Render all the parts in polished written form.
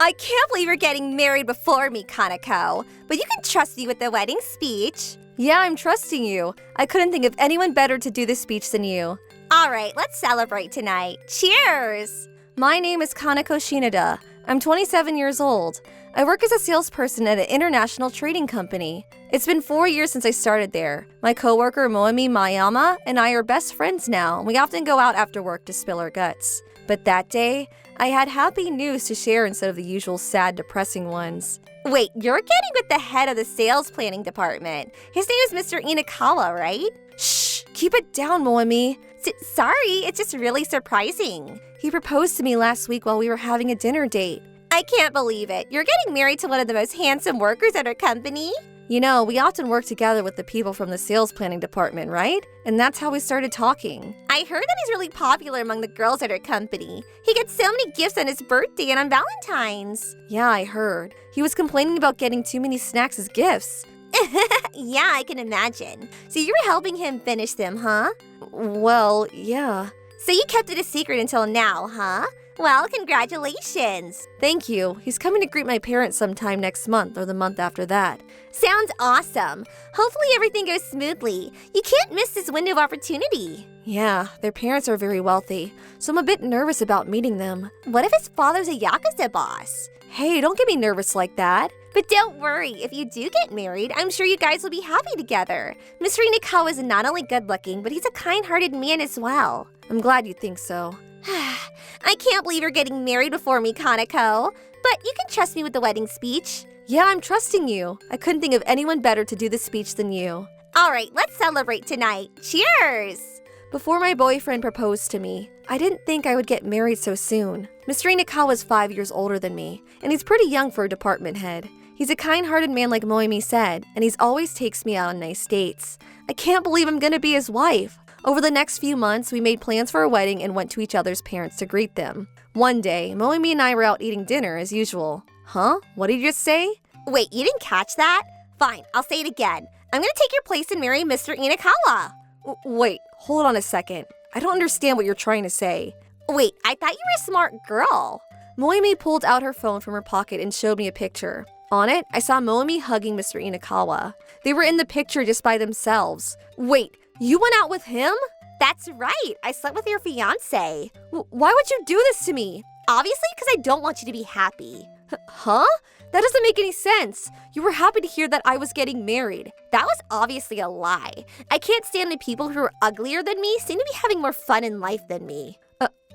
I can't believe you're getting married before me, Kanako. But you can trust me with the wedding speech. Yeah, I'm trusting you. I couldn't think of anyone better to do the speech than you. All right, let's celebrate tonight. Cheers! My name is Kanako Shinada. I'm 27 years old. I work as a salesperson at an international trading company. It's been 4 years since I started there. My coworker Moemi Mayama and I are best friends now, and we often go out after work to spill our guts. But that day, I had happy news to share instead of the usual sad, depressing ones. Wait, you're getting with the head of the sales planning department. His name is Mr. Inakawa, right? Shh! Keep it down, Moemi. Sorry, it's just really surprising. He proposed to me last week while we were having a dinner date. I can't believe it. You're getting married to one of the most handsome workers at our company? You know, we often work together with the people from the sales planning department, right? And that's how we started talking. I heard that he's really popular among the girls at our company. He gets so many gifts on his birthday and on Valentine's. Yeah, I heard. He was complaining about getting too many snacks as gifts. Yeah, I can imagine. So you were helping him finish them, huh? Well, yeah. So you kept it a secret until now, huh? Well, congratulations. Thank you. He's coming to greet my parents sometime next month or the month after that. Sounds awesome. Hopefully everything goes smoothly. You can't miss this window of opportunity. Yeah, their parents are very wealthy, so I'm a bit nervous about meeting them. What if his father's a Yakuza boss? Hey, don't get me nervous like that. But don't worry, if you do get married, I'm sure you guys will be happy together. Mr. Inakawa is not only good-looking, but he's a kind-hearted man as well. I'm glad you think so. I can't believe you're getting married before me, Kanako. But you can trust me with the wedding speech. Yeah, I'm trusting you. I couldn't think of anyone better to do the speech than you. All right, let's celebrate tonight. Cheers! Before my boyfriend proposed to me, I didn't think I would get married so soon. Mr. Inakawa is 5 years older than me, and he's pretty young for a department head. He's a kind-hearted man like Moemi said, and he's always takes me out on nice dates. I can't believe I'm gonna be his wife. Over the next few months, we made plans for our wedding and went to each other's parents to greet them. One day, Moemi and I were out eating dinner as usual. Huh? What did you just say? Wait, you didn't catch that? Fine, I'll say it again. I'm gonna take your place and marry Mr. Inakawa. Wait, hold on a second. I don't understand what you're trying to say. Wait, I thought you were a smart girl. Moemi pulled out her phone from her pocket and showed me a picture. On it, I saw Moemi hugging Mr. Inakawa. They were in the picture just by themselves. Wait, you went out with him? That's right. I slept with your fiancé. Why would you do this to me? Obviously, because I don't want you to be happy. Huh? That doesn't make any sense. You were happy to hear that I was getting married. That was obviously a lie. I can't stand the people who are uglier than me seem to be having more fun in life than me.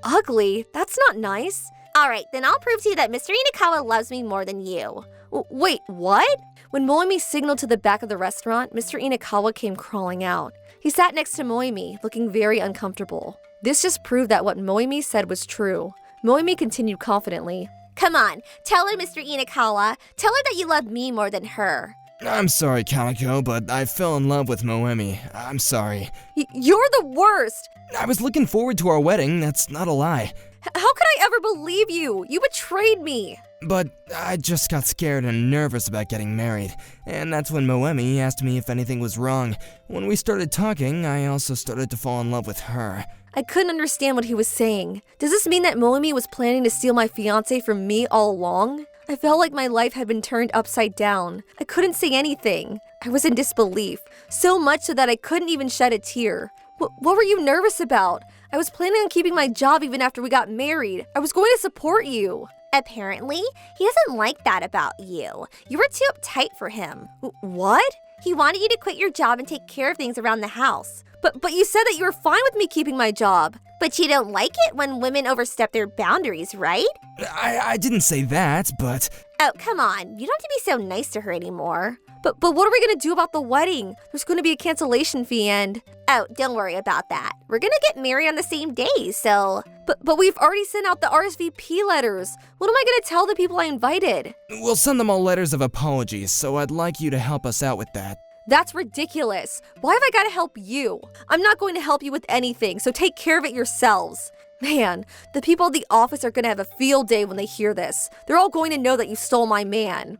Ugly? That's not nice. All right, then I'll prove to you that Mr. Inakawa loves me more than you. Wait, what? When Moemi signaled to the back of the restaurant, Mr. Inakawa came crawling out. He sat next to Moemi, looking very uncomfortable. This just proved that what Moemi said was true. Moemi continued confidently. Come on, tell her, Mr. Inakawa. Tell her that you love me more than her. I'm sorry, Kanako, but I fell in love with Moemi. I'm sorry. You're the worst! I was looking forward to our wedding, that's not a lie. How could I ever believe you? You betrayed me! But I just got scared and nervous about getting married, and that's when Moemi asked me if anything was wrong. When we started talking, I also started to fall in love with her. I couldn't understand what he was saying. Does this mean that Moemi was planning to steal my fiancé from me all along? I felt like my life had been turned upside down. I couldn't say anything. I was in disbelief, so much so that I couldn't even shed a tear. What were you nervous about? I was planning on keeping my job even after we got married. I was going to support you. Apparently, he doesn't like that about you. You were too uptight for him. What? He wanted you to quit your job and take care of things around the house. But you said that you were fine with me keeping my job. But you don't like it when women overstep their boundaries, right? I didn't say that, but... Oh, come on. You don't have to be so nice to her anymore. But what are we gonna do about the wedding? There's gonna be a cancellation fee and... Oh, don't worry about that. We're gonna get married on the same day, so... But we've already sent out the RSVP letters. What am I gonna tell the people I invited? We'll send them all letters of apologies, so I'd like you to help us out with that. That's ridiculous. Why have I gotta help you? I'm not going to help you with anything, so take care of it yourselves. Man, the people at the office are gonna have a field day when they hear this. They're all going to know that you stole my man.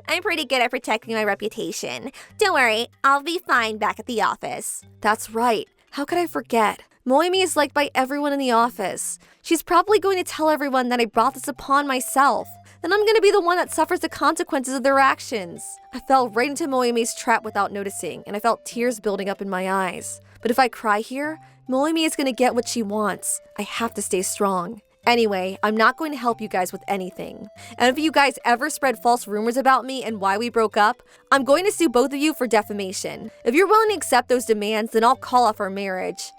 I'm pretty good at protecting my reputation. Don't worry, I'll be fine back at the office. That's right. How could I forget? Moemi is liked by everyone in the office. She's probably going to tell everyone that I brought this upon myself. Then I'm gonna be the one that suffers the consequences of their actions. I fell right into Moemi's trap without noticing, and I felt tears building up in my eyes. But if I cry here, Moemi is gonna get what she wants. I have to stay strong. Anyway, I'm not going to help you guys with anything. And if you guys ever spread false rumors about me and why we broke up, I'm going to sue both of you for defamation. If you're willing to accept those demands, then I'll call off our marriage.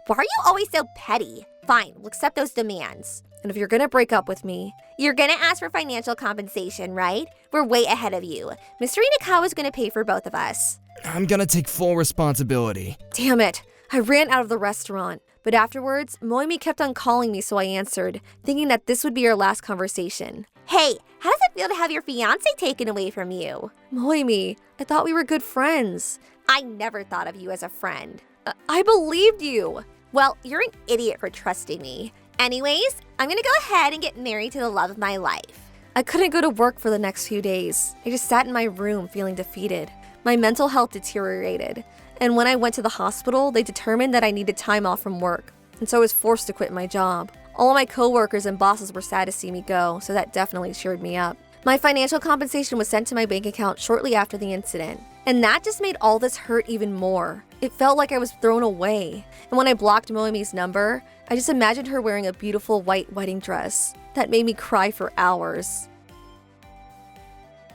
Why are you always so petty? Fine, we'll accept those demands. And if you're gonna break up with me, You're gonna ask for financial compensation, right? We're way ahead of you. Mr. Inakawa is gonna pay for both of us. I'm gonna take full responsibility. damn it, I ran out of the restaurant. But afterwards, Moemi kept on calling me, so I answered, thinking that this would be our last conversation. Hey, how does it feel to have your fiancé taken away from you? Moemi, I thought we were good friends. I never thought of you as a friend. I believed you. Well, you're an idiot for trusting me. Anyways, I'm gonna go ahead and get married to the love of my life. I couldn't go to work for the next few days. I just sat in my room feeling defeated. My mental health deteriorated. And when I went to the hospital, they determined that I needed time off from work. And so I was forced to quit my job. All of my coworkers and bosses were sad to see me go, so that definitely cheered me up. My financial compensation was sent to my bank account shortly after the incident. And that just made all this hurt even more. It felt like I was thrown away. And when I blocked Moemi's number, I just imagined her wearing a beautiful white wedding dress. That made me cry for hours.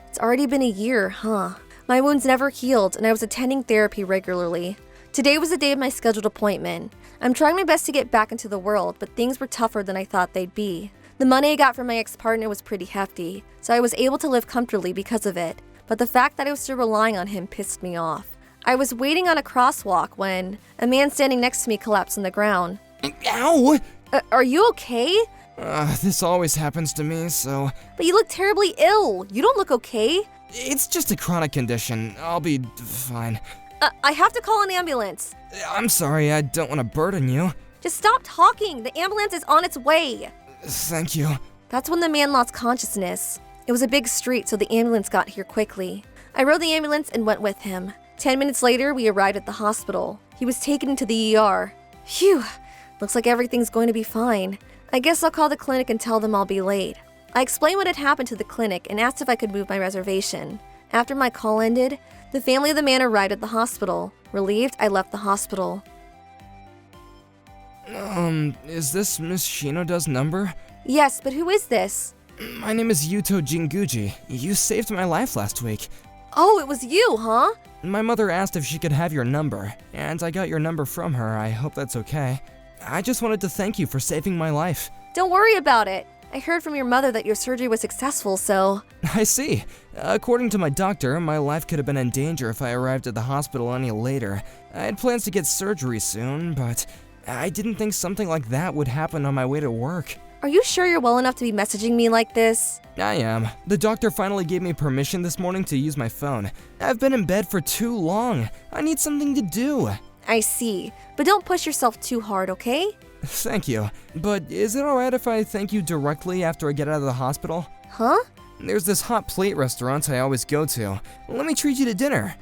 It's already been a year, huh? My wounds never healed, and I was attending therapy regularly. Today was the day of my scheduled appointment. I'm trying my best to get back into the world, but things were tougher than I thought they'd be. The money I got from my ex-partner was pretty hefty, so I was able to live comfortably because of it. But the fact that I was still relying on him pissed me off. I was waiting on a crosswalk when a man standing next to me collapsed on the ground. Ow! Are you okay? This always happens to me, so... But you look terribly ill. You don't look okay. It's just a chronic condition. I'll be fine. I have to call an ambulance. I'm sorry, I don't want to burden you. Just stop talking. The ambulance is on its way. Thank you. That's when the man lost consciousness. It was a big street, so the ambulance got here quickly. I rode the ambulance and went with him. 10 minutes later, we arrived at the hospital. He was taken into the ER. Phew, looks like everything's going to be fine. I guess I'll call the clinic and tell them I'll be late. I explained what had happened to the clinic and asked if I could move my reservation. After my call ended, the family of the man arrived at the hospital. Relieved, I left the hospital. Is this Miss Shinoda's number? Yes, but who is this? My name is Yuto Jinguji. You saved my life last week. Oh, it was you, huh? My mother asked if she could have your number, and I got your number from her. I hope that's okay. I just wanted to thank you for saving my life. Don't worry about it. I heard from your mother that your surgery was successful, so... I see. According to my doctor, my life could have been in danger if I arrived at the hospital any later. I had plans to get surgery soon, but I didn't think something like that would happen on my way to work. Are you sure you're well enough to be messaging me like this? I am. The doctor finally gave me permission this morning to use my phone. I've been in bed for too long. I need something to do. I see. But don't push yourself too hard, okay? Thank you. But is it alright if I thank you directly after I get out of the hospital? Huh? There's this hot plate restaurant I always go to. Let me treat you to dinner.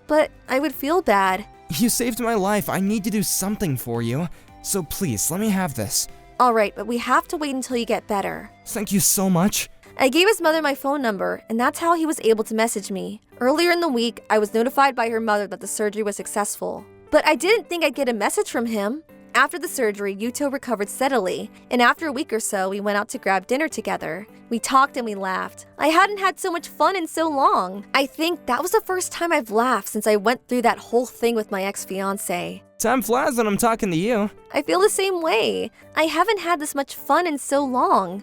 But I would feel bad. You saved my life. I need to do something for you. So please, let me have this. Alright, but we have to wait until you get better. Thank you so much. I gave his mother my phone number, and that's how he was able to message me. Earlier in the week, I was notified by her mother that the surgery was successful. But I didn't think I'd get a message from him. After the surgery, Yuto recovered steadily, and after a week or so, we went out to grab dinner together. We talked and we laughed. I hadn't had so much fun in so long. I think that was the first time I've laughed since I went through that whole thing with my ex-fiancé. Time flies when I'm talking to you. I feel the same way. I haven't had this much fun in so long.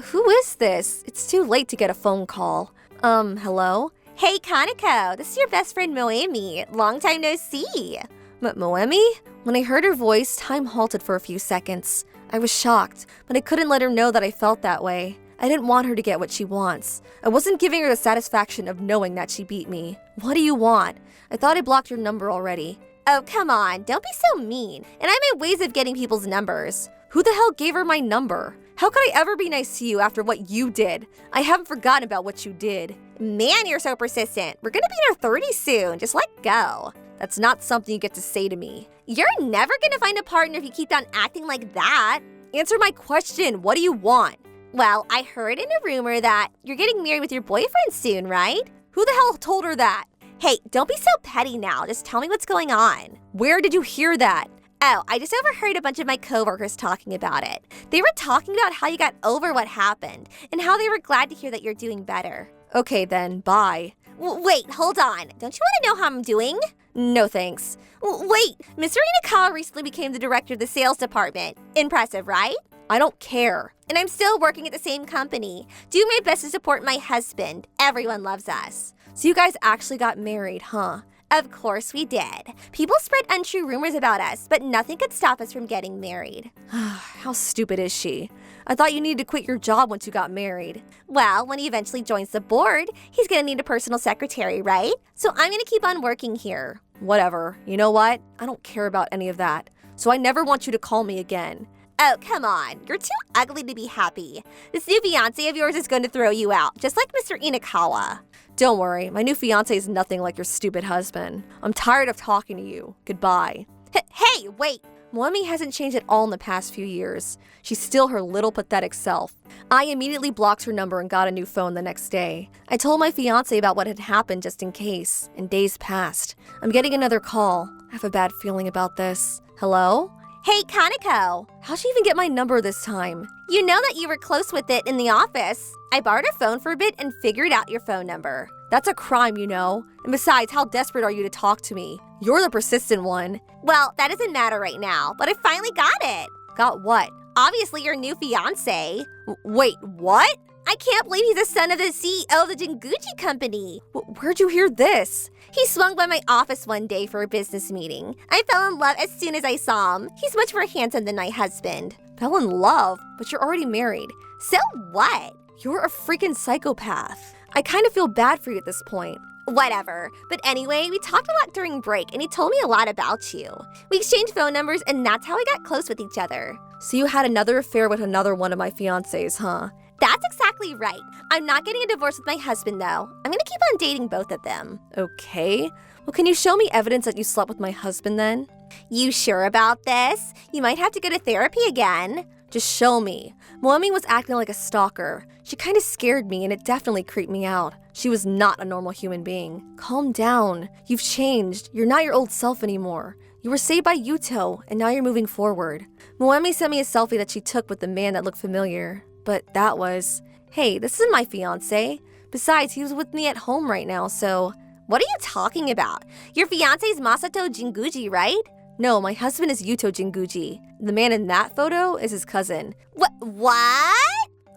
Who is this? It's too late to get a phone call. Hello? Hey, Kaneko, this is your best friend Moemi. Long time no see. Moemi? When I heard her voice, time halted for a few seconds. I was shocked, but I couldn't let her know that I felt that way. I didn't want her to get what she wants. I wasn't giving her the satisfaction of knowing that she beat me. What do you want? I thought I blocked your number already. Oh, come on, don't be so mean. And I have ways of getting people's numbers. Who the hell gave her my number? How could I ever be nice to you after what you did? I haven't forgotten about what you did. Man, you're so persistent. We're gonna be in our 30s soon. Just let go. That's not something you get to say to me. You're never gonna find a partner if you keep on acting like that. Answer my question. What do you want? Well, I heard in a rumor that you're getting married with your boyfriend soon, right? Who the hell told her that? Hey, don't be so petty now. Just tell me what's going on. Where did you hear that? Oh, I just overheard a bunch of my coworkers talking about it. They were talking about how you got over what happened and how they were glad to hear that you're doing better. Okay then, bye. Wait, hold on. Don't you want to know how I'm doing? No thanks. Wait, Mr. Inakawa recently became the director of the sales department. Impressive, right? I don't care. And I'm still working at the same company. Doing my best to support my husband. Everyone loves us. So you guys actually got married, huh? Of course we did. People spread untrue rumors about us, but nothing could stop us from getting married. How stupid is she? I thought you needed to quit your job once you got married. Well, when he eventually joins the board, he's gonna need a personal secretary, right? So I'm gonna keep on working here. Whatever. You know what? I don't care about any of that. So I never want you to call me again. Oh, come on. You're too ugly to be happy. This new fiancé of yours is going to throw you out, just like Mr. Inakawa. Don't worry, my new fiancé is nothing like your stupid husband. I'm tired of talking to you. Goodbye. Hey, wait. Moemi hasn't changed at all in the past few years. She's still her little pathetic self. I immediately blocked her number and got a new phone the next day. I told my fiancé about what had happened just in case, and days passed. I'm getting another call. I have a bad feeling about this. Hello? Hey, Kaneko. How'd she even get my number this time? You know that you were close with it in the office. I borrowed her phone for a bit and figured out your phone number. That's a crime, you know. And besides, how desperate are you to talk to me? You're the persistent one. Well, that doesn't matter right now, but I finally got it. Got what? Obviously, your new fiancé. Wait, what? I can't believe he's the son of the CEO of the Jinguji company. Where'd you hear this? He swung by my office one day for a business meeting. I fell in love as soon as I saw him. He's much more handsome than my husband. Fell in love? But you're already married. So what? You're a freaking psychopath. I kind of feel bad for you at this point. Whatever. But anyway, we talked a lot during break and he told me a lot about you. We exchanged phone numbers and that's how we got close with each other. So you had another affair with another one of my fiancés, huh? That's exactly right. I'm not getting a divorce with my husband though. I'm gonna keep on dating both of them. Okay. Well, can you show me evidence that you slept with my husband then? You sure about this? You might have to go to therapy again. Just show me. Moemi was acting like a stalker. She kind of scared me and it definitely creeped me out. She was not a normal human being. Calm down. You've changed. You're not your old self anymore. You were saved by Yuto, and now you're moving forward. Moemi sent me a selfie that she took with the man that looked familiar. But that was, hey, this isn't my fiancé. Besides, he was with me at home right now, so... What are you talking about? Your fiancé's Masato Jinguji, right? No, my husband is Yuto Jinguji. The man in that photo is his cousin. What?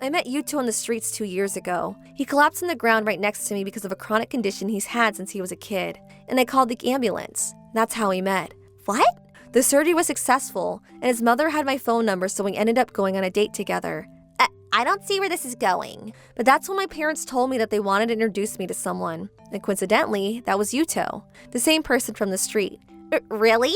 I met Yuto on the streets 2 years ago. He collapsed on the ground right next to me because of a chronic condition he's had since he was a kid. And they called the ambulance. That's how we met. What? The surgery was successful, and his mother had my phone number, so we ended up going on a date together. I don't see where this is going. But that's when my parents told me that they wanted to introduce me to someone. And coincidentally, that was Yuto, the same person from the street. Really?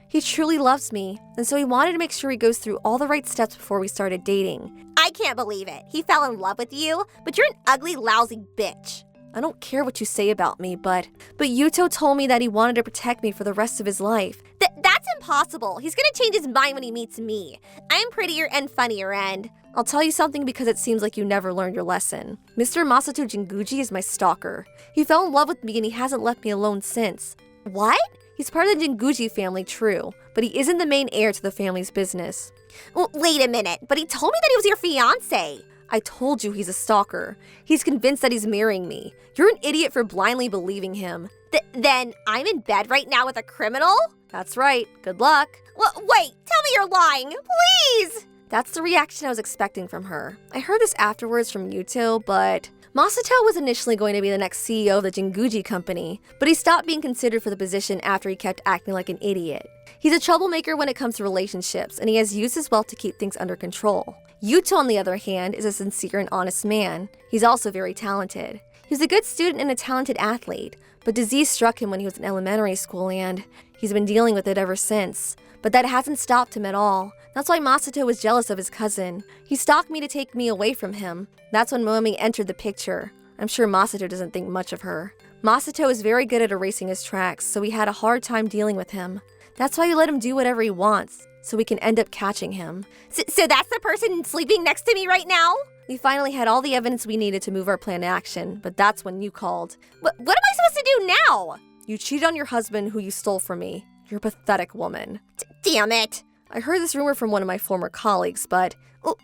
He truly loves me, and so he wanted to make sure he goes through all the right steps before we started dating. I can't believe it. He fell in love with you, but you're an ugly, lousy bitch. I don't care what you say about me, but Yuto told me that he wanted to protect me for the rest of his life. That's impossible. He's gonna change his mind when he meets me. I'm prettier and funnier and... I'll tell you something because it seems like you never learned your lesson. Mr. Masato Jinguji is my stalker. He fell in love with me and he hasn't left me alone since. What? He's part of the Jinguji family, true, but he isn't the main heir to the family's business. Wait a minute, but he told me that he was your fiancé. I told you he's a stalker. He's convinced that he's marrying me. You're an idiot for blindly believing him. Then I'm in bed right now with a criminal? That's right. Good luck. Wait, tell me you're lying, please! That's the reaction I was expecting from her. I heard this afterwards from Yuto, but... Masato was initially going to be the next CEO of the Jinguji company, but he stopped being considered for the position after he kept acting like an idiot. He's a troublemaker when it comes to relationships, and he has used his wealth to keep things under control. Yuto, on the other hand, is a sincere and honest man. He's also very talented. He was a good student and a talented athlete, but disease struck him when he was in elementary school and he's been dealing with it ever since. But that hasn't stopped him at all. That's why Masato was jealous of his cousin. He stalked me to take me away from him. That's when Moemi entered the picture. I'm sure Masato doesn't think much of her. Masato is very good at erasing his tracks, so we had a hard time dealing with him. That's why you let him do whatever he wants, so we can end up catching him. So that's the person sleeping next to me right now? We finally had all the evidence we needed to move our plan to action, but that's when you called. What am I supposed to do now? You cheated on your husband who you stole from me. You're a pathetic woman. Damn it. I heard this rumor from one of my former colleagues, but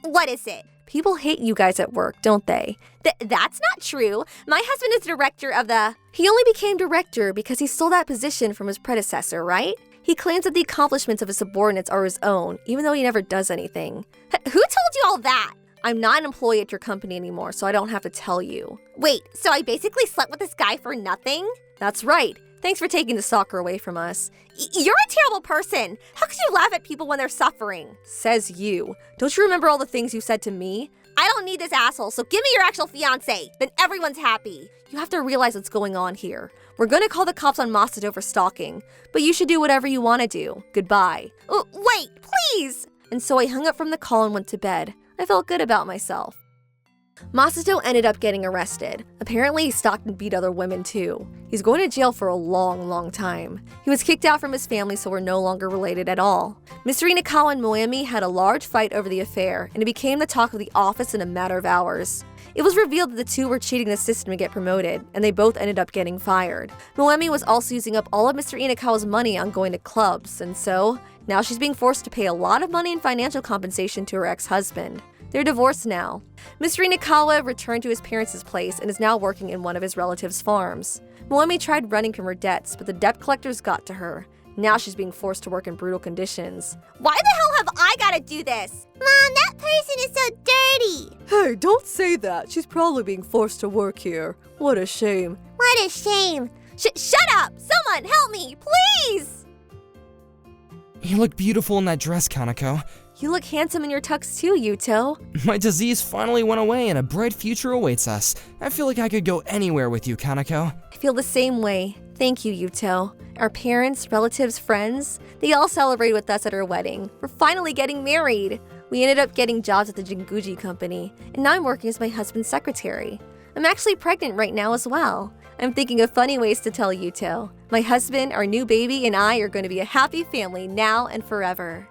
What is it? people hate you guys at work, don't they? That's not true. My husband is director of the... He only became director because he stole that position from his predecessor, right? He claims that the accomplishments of his subordinates are his own, even though he never does anything. Who told you all that? I'm not an employee at your company anymore, so I don't have to tell you. Wait, so I basically slept with this guy for nothing? That's right. Thanks for taking the stalker away from us. You're a terrible person. How could you laugh at people when they're suffering? Says you. Don't you remember all the things you said to me? I don't need this asshole, so give me your actual fiancé. Then everyone's happy. You have to realize what's going on here. We're gonna call the cops on Masato for stalking, but you should do whatever you want to do. Goodbye. Wait, please. And so I hung up from the call and went to bed. I felt good about myself. Masato ended up getting arrested. Apparently, he stalked and beat other women too. He's going to jail for a long time. He was kicked out from his family, so we're no longer related at all. Mr. Inakawa and Moemi had a large fight over the affair, and it became the talk of the office in a matter of hours. It was revealed that the two were cheating the system to get promoted, and they both ended up getting fired. Moemi was also using up all of Mr. Inakawa's money on going to clubs, and so now she's being forced to pay a lot of money in financial compensation to her ex-husband. They're divorced now. Mr. Inakawa returned to his parents' place and is now working in one of his relatives' farms. Moemi tried running from her debts, but the debt collectors got to her. Now she's being forced to work in brutal conditions. Why the hell have I gotta do this? Mom, that person is so dirty. Hey, don't say that. She's probably being forced to work here. What a shame. What a shame. Shut up! Someone help me, please! You look beautiful in that dress, Kanako. You look handsome in your tux too, Yuto. My disease finally went away and a bright future awaits us. I feel like I could go anywhere with you, Kanako. I feel the same way. Thank you, Yuto. Our parents, relatives, friends, they all celebrated with us at our wedding. We're finally getting married. We ended up getting jobs at the Jinguji company, and now I'm working as my husband's secretary. I'm actually pregnant right now as well. I'm thinking of funny ways to tell Yuto. My husband, our new baby, and I are going to be a happy family now and forever.